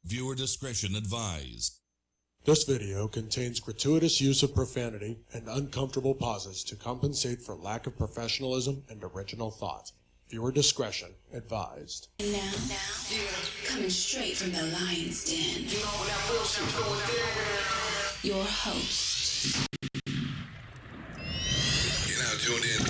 Viewer discretion advised. This video contains gratuitous use of profanity and uncomfortable pauses to compensate for lack of professionalism and original thought. Viewer discretion advised. And now, coming straight from the lion's den, your host. You're now tuned in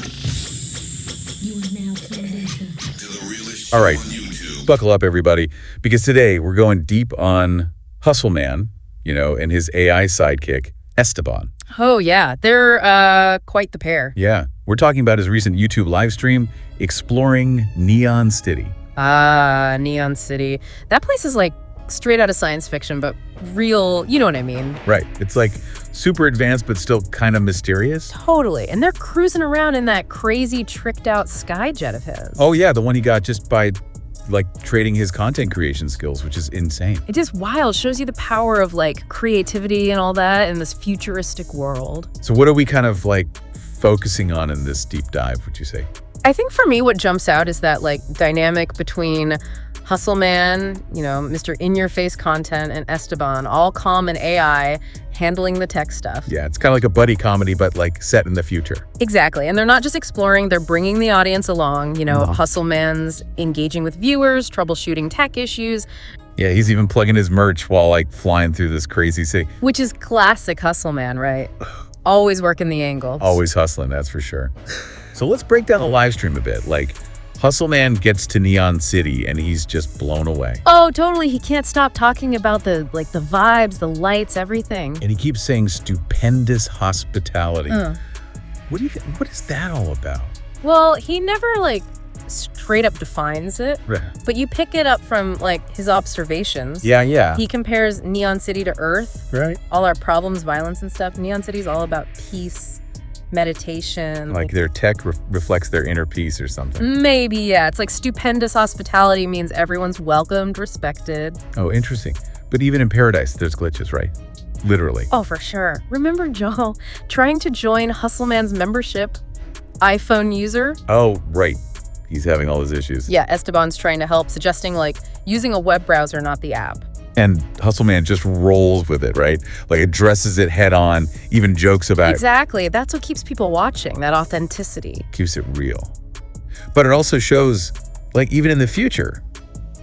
You are now tuned into to the realest All right, show on YouTube. buckle up, everybody, because today we're going deep on HUSTLEMAN, and his AI sidekick, Esteban. Oh, yeah. They're quite the pair. Yeah, we're talking about his recent YouTube live stream, Exploring Neon City. Ah, Neon City. That place is like straight out of science fiction, but real, you know what I mean? Right, it's like super advanced, but still kind of mysterious. Totally. And they're cruising around in that crazy tricked out skyjet of his. Oh yeah, the one he got just by trading his content creation skills, which is insane. It is wild. Shows you the power of creativity and all that in this futuristic world. So what are we kind of focusing on in this deep dive, would you say? I think for me, what jumps out is that dynamic between HUSTLEMAN, Mr. In-Your-Face content, and Esteban, all calm and AI, handling the tech stuff. Yeah, it's kind of like a buddy comedy, but set in the future. Exactly. And they're not just exploring, they're bringing the audience along. HUSTLEMAN's engaging with viewers, troubleshooting tech issues. Yeah, he's even plugging his merch while flying through this crazy city. Which is classic HUSTLEMAN, right? Always working the angles. Always hustling, that's for sure. So let's break down the live stream a bit. HUSTLEMAN gets to Neon City and he's just blown away. Oh, totally. He can't stop talking about the vibes, the lights, everything. And he keeps saying stupendous hospitality. What is that all about? Well, he never straight up defines it, but you pick it up from his observations. Yeah. He compares Neon City to Earth. Right. All our problems, violence and stuff. Neon City's all about peace, meditation. Their tech reflects their inner peace or something. Maybe, yeah. It's stupendous hospitality means everyone's welcomed, respected. Oh, interesting. But even in paradise, there's glitches, right? Literally. Oh, for sure. Remember Joel trying to join HUSTLEMAN's membership? iPhone user? Oh, right. He's having all his issues. Yeah, Esteban's trying to help, suggesting using a web browser, not the app. And HUSTLEMAN just rolls with it, right? Addresses it head on, even jokes about it. Exactly. That's what keeps people watching, that authenticity. Keeps it real. But it also shows, even in the future,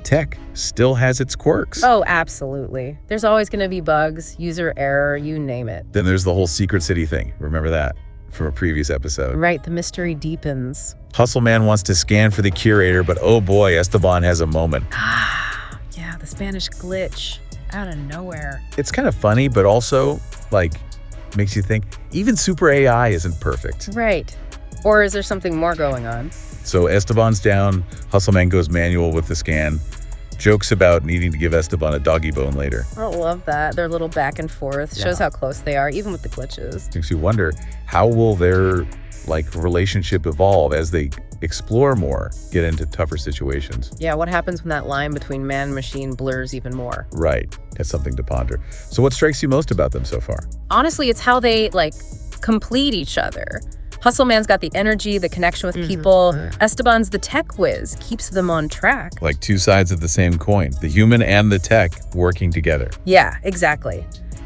tech still has its quirks. Oh, absolutely. There's always going to be bugs, user error, you name it. Then there's the whole secret city thing. Remember that from a previous episode? Right, the mystery deepens. HUSTLEMAN wants to scan for the curator, but oh boy, Esteban has a moment. Yeah, the Spanish glitch out of nowhere. It's kind of funny, but also, makes you think, even super AI isn't perfect. Right. Or is there something more going on? So Esteban's down, HUSTLEMAN goes manual with the scan, jokes about needing to give Esteban a doggy bone later. I love that. Their little back and forth shows how close they are, even with the glitches. Makes you wonder, how will their relationship evolve as they explore more, get into tougher situations? Yeah, what happens when that line between man and machine blurs even more? Right. That's something to ponder. So what strikes you most about them so far? Honestly, it's how they complete each other. HUSTLEMAN's got the energy, the connection with people. Esteban's the tech whiz, keeps them on track. Like two sides of the same coin, the human and the tech working together. Yeah, exactly.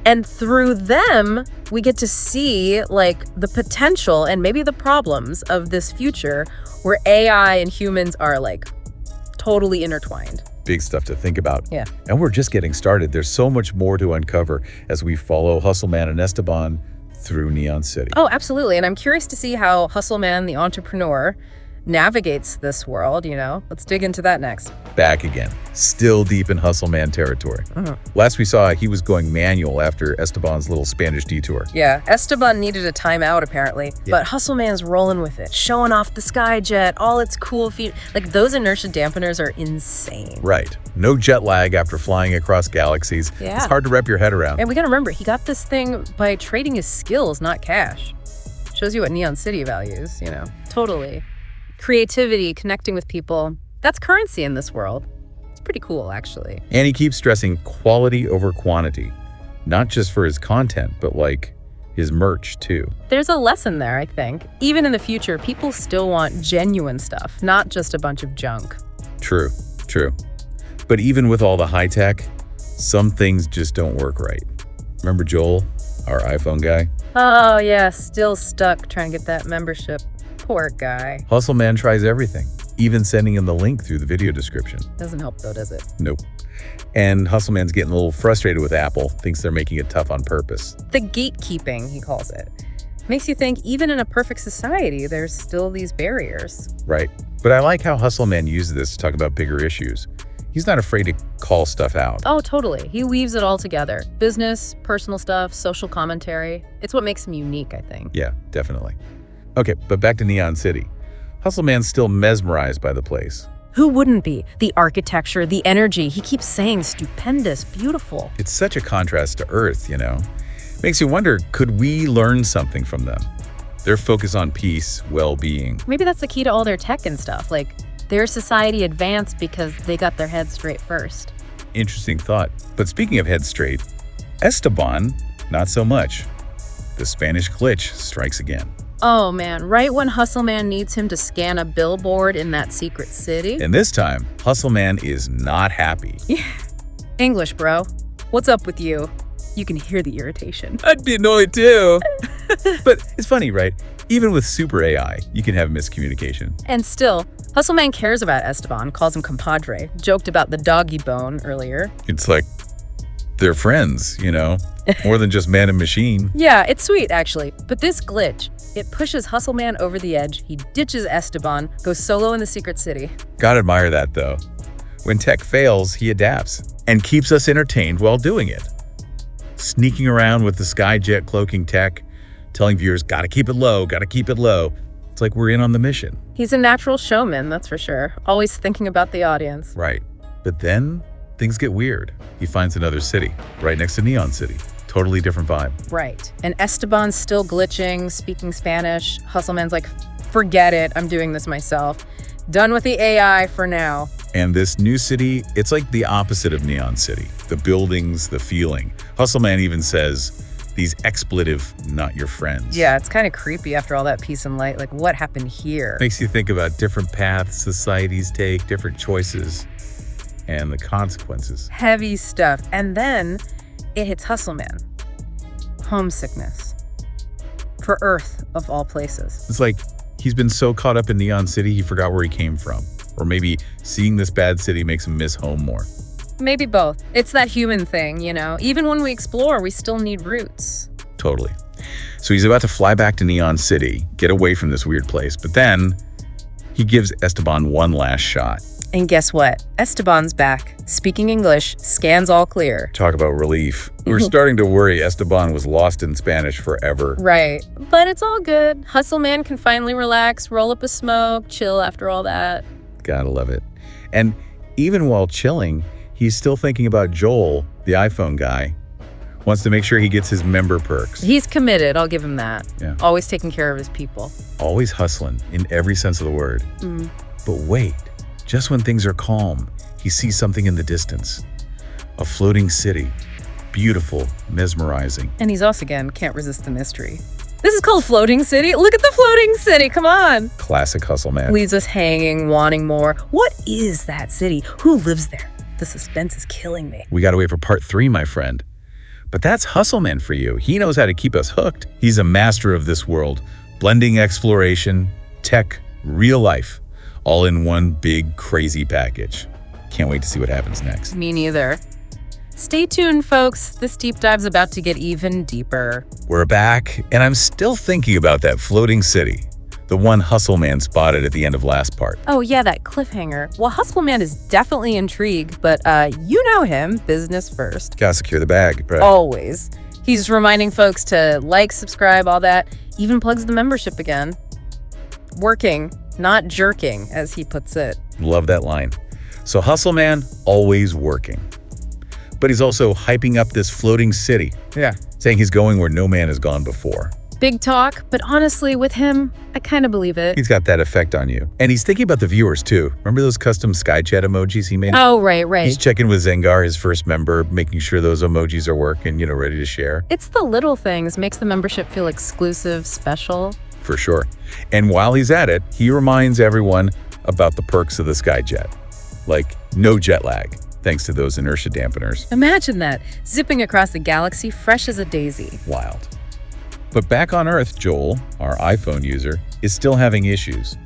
And through them, we get to see the potential and maybe the problems of this future where AI and humans are totally intertwined. Big stuff to think about. Yeah. And we're just getting started. There's so much more to uncover as we follow HUSTLEMAN and Esteban through Neon City. Oh, absolutely. And I'm curious to see how HUSTLEMAN, the entrepreneur, navigates this world, Let's dig into that next. Back again, still deep in HUSTLEMAN territory. Last we saw, he was going manual after Esteban's little Spanish detour. Yeah, Esteban needed a timeout apparently, but HUSTLEMAN's rolling with it, showing off the Skyjet, all its cool features. Those inertia dampeners are insane. Right. No jet lag after flying across galaxies. Yeah. It's hard to wrap your head around. And we gotta remember, he got this thing by trading his skills, not cash. Shows you what Neon City values, Totally. Creativity, connecting with people, that's currency in this world. It's pretty cool, actually. And he keeps stressing quality over quantity, not just for his content, but his merch too. There's a lesson there, I think. Even in the future, people still want genuine stuff, not just a bunch of junk. True. But even with all the high tech, Some things just don't work right. Remember Joel, our iPhone guy? Oh, yeah, still stuck trying to get that membership. Poor guy. HustleMan tries everything, even sending him the link through the video description. Doesn't help though, does it? Nope. And HustleMan's getting a little frustrated with Apple, thinks they're making it tough on purpose. The gatekeeping, he calls it. Makes you think even in a perfect society, there's still these barriers. Right. But I like how HustleMan uses this to talk about bigger issues. He's not afraid to call stuff out. Oh, totally. He weaves it all together. Business, personal stuff, social commentary. It's what makes him unique, I think. Yeah, definitely. Okay, but back to Neon City. HustleMan's still mesmerized by the place. Who wouldn't be? The architecture, the energy. He keeps saying stupendous, beautiful. It's such a contrast to Earth, you know? Makes you wonder, could we learn something from them? Their focus on peace, well-being. Maybe that's the key to all their tech and stuff. Like, their society advanced because they got their heads straight first. Interesting thought. But speaking of head straight, Esteban, not so much. The Spanish glitch strikes again. Oh man, right when HustleMan needs him to scan a billboard in that secret city. And this time, HustleMan is not happy. English, bro. What's up with you? You can hear the irritation. I'd be annoyed too. But it's funny, right? Even with super AI, you can have miscommunication. And still, HustleMan cares about Esteban, calls him compadre, joked about the doggy bone earlier. It's like they're friends, you know? More than just man and machine. Yeah, it's sweet, actually. But this glitch, it pushes HustleMan over the edge. He ditches Esteban, goes solo in the secret city. Gotta admire that, though. When tech fails, he adapts and keeps us entertained while doing it. Sneaking around with the Skyjet cloaking tech, telling viewers, gotta keep it low, gotta keep it low. It's like we're in on the mission. He's a natural showman, that's for sure. Always thinking about the audience. Right. But then things get weird. He finds another city right next to Neon City. Totally different vibe. Right. And Esteban's still glitching, speaking Spanish. HustleMan's like, forget it, I'm doing this myself. Done with the AI for now. And this new city, it's like the opposite of Neon City. The buildings, the feeling. HustleMan even says, these expletive, not your friends. Yeah, it's kind of creepy after all that peace and light. Like, what happened here? Makes you think about different paths societies take, different choices, and the consequences. Heavy stuff. And then it hits HustleMan. Homesickness. For Earth, of all places. It's like he's been so caught up in Neon City, he forgot where he came from. Or maybe seeing this bad city makes him miss home more. Maybe both. It's that human thing, you know? Even when we explore, we still need roots. Totally. So he's about to fly back to Neon City, get away from this weird place, but then he gives Esteban one last shot. And guess what? Esteban's back, speaking English, scans all clear. Talk about relief. We were starting to worry Esteban was lost in Spanish forever. Right. But it's all good. HustleMan can finally relax, roll up a smoke, chill after all that. Gotta love it. And even while chilling, he's still thinking about Joel, the iPhone guy. Wants to make sure he gets his member perks. He's committed, I'll give him that. Yeah. Always taking care of his people. Always hustling in every sense of the word. But wait, just when things are calm, he sees something in the distance. A floating city. Beautiful, mesmerizing. And he's us again, can't resist the mystery. This is called Floating City. Look at the floating city, come on. Classic HustleMan. Leaves us hanging, wanting more. What is that city? Who lives there? The suspense is killing me. We gotta wait for part 3, my friend. But that's HustleMan for you. He knows how to keep us hooked. He's a master of this world, blending exploration, tech, real life, all in one big, crazy package. Can't wait to see what happens next. Me neither. Stay tuned, folks. This deep dive's about to get even deeper. We're back, and I'm still thinking about that floating city, the one HustleMan spotted at the end of last part. Oh yeah, that cliffhanger. Well, HustleMan is definitely intrigued, but you know him, business first. Gotta secure the bag, right? Always. He's reminding folks to like, subscribe, all that. Even plugs the membership again. Working, not jerking, as he puts it. Love that line. So HustleMan, always working. But he's also hyping up this floating city. Yeah. Saying he's going where no man has gone before. Big talk, but honestly, with him, I kind of believe it. He's got that effect on you. And he's thinking about the viewers, too. Remember those custom Skychat emojis he made? Oh, right. He's checking with Zengar, his first member, making sure those emojis are working, ready to share. It's the little things makes the membership feel exclusive, special. For sure. And while he's at it, he reminds everyone about the perks of the Skyjet. Like, no jet lag. thanks to those inertia dampeners. Imagine that, zipping across the galaxy fresh as a daisy. Wild. But back on Earth, Joel, our iPhone user, is still having issues.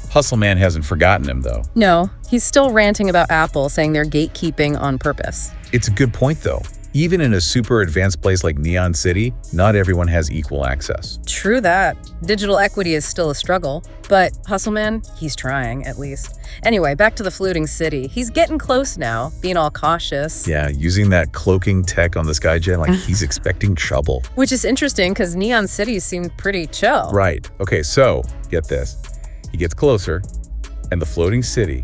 Hustleman hasn't forgotten him, though. No, he's still ranting about Apple, saying they're gatekeeping on purpose. It's a good point, though. Even in a super advanced place like Neon City, not everyone has equal access. True that. Digital equity is still a struggle, but Hustleman, he's trying, at least. Anyway, back to the floating city. He's getting close now, being all cautious. Yeah, using that cloaking tech on the Skyjet like he's expecting trouble. Which is interesting, because Neon City seemed pretty chill. Right. Okay, so, get this. He gets closer, and the floating city,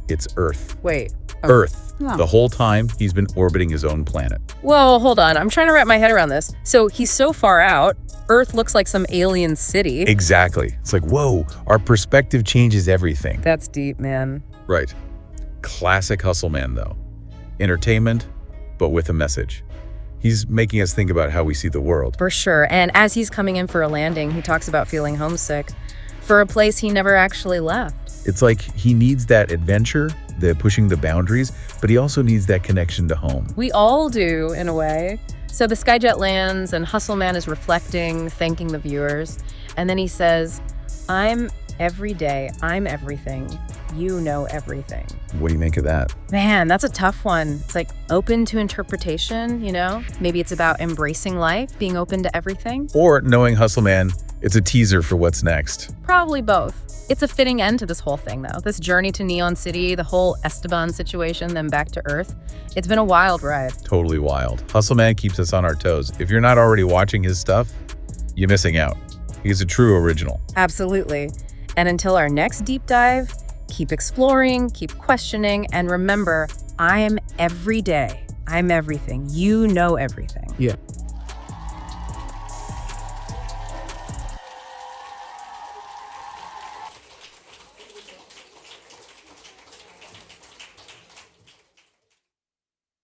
it's Earth. Wait. Earth. The whole time, he's been orbiting his own planet. Whoa, hold on. I'm trying to wrap my head around this. So he's so far out, Earth looks like some alien city. Exactly. It's like, whoa, our perspective changes everything. That's deep, man. Right. Classic Hustleman, though. Entertainment, but with a message. He's making us think about how we see the world. For sure. And as he's coming in for a landing, he talks about feeling homesick for a place he never actually left. It's like he needs that adventure, the pushing the boundaries, but he also needs that connection to home. We all do, in a way. So the Skyjet lands, and Hustleman is reflecting, thanking the viewers. And then he says, I'm every day, I'm everything. You know everything. What do you make of that? Man, that's a tough one. It's like open to interpretation, you know? Maybe it's about embracing life, being open to everything. Or knowing Hustleman, it's a teaser for what's next. Probably both. It's a fitting end to this whole thing, though. This journey to Neon City, the whole Esteban situation, then back to Earth. It's been a wild ride. Totally wild. Hustleman keeps us on our toes. If you're not already watching his stuff, you're missing out. He's a true original. Absolutely. And until our next deep dive, keep exploring, keep questioning, and remember, I am every day. I'm everything. You know everything. Yeah.